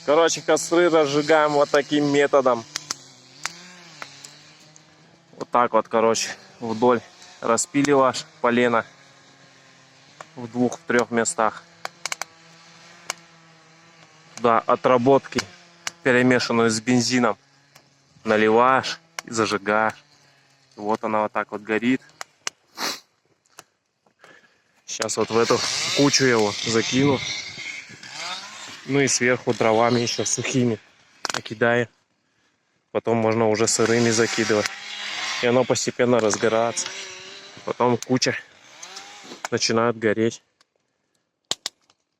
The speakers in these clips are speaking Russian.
Короче, костры разжигаем вот таким методом. Вот так вот, короче, вдоль распиливаешь полено в 2-3 местах. Туда отработки, перемешанную с бензином, наливаешь и зажигаешь. Вот она вот так вот горит. Сейчас вот в эту кучу его закину. Ну и сверху дровами еще сухими накидаю. Потом можно уже сырыми закидывать. И оно постепенно разгорается. Потом куча начинает гореть.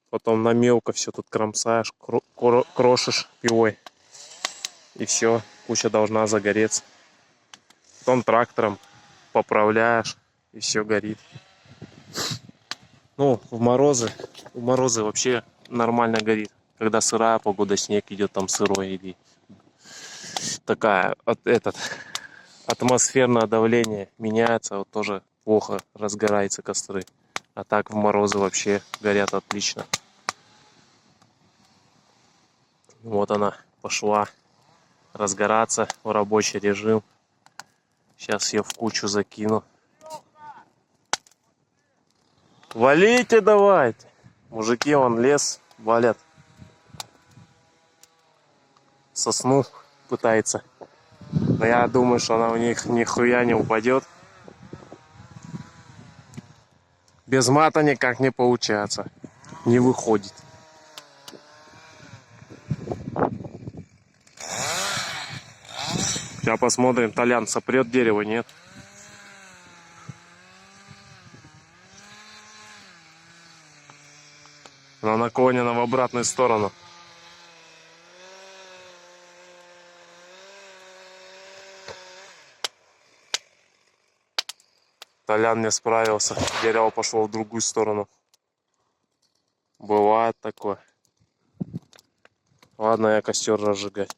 Потом на мелко все тут кромсаешь, крошишь пилой. И все, куча должна загореться. Потом трактором поправляешь, и все горит. Ну, в морозы вообще нормально горит. Когда сырая погода, снег идет, там сырой или такая, атмосферное давление меняется, вот тоже плохо разгораются костры. А так в морозы вообще горят отлично. Вот она пошла разгораться в рабочий режим. Сейчас ее в кучу закину. Валите давайте! Мужики, вон лес валят. Сосну пытается. Но я думаю, что она у них нихуя не упадет. Без мата никак не получается. Не выходит. Сейчас посмотрим, Толян сопрет дерево, нет? Она наклонена в обратную сторону. Толян не справился. Дерево пошло в другую сторону. Бывает такое. Ладно, я костер разжигать.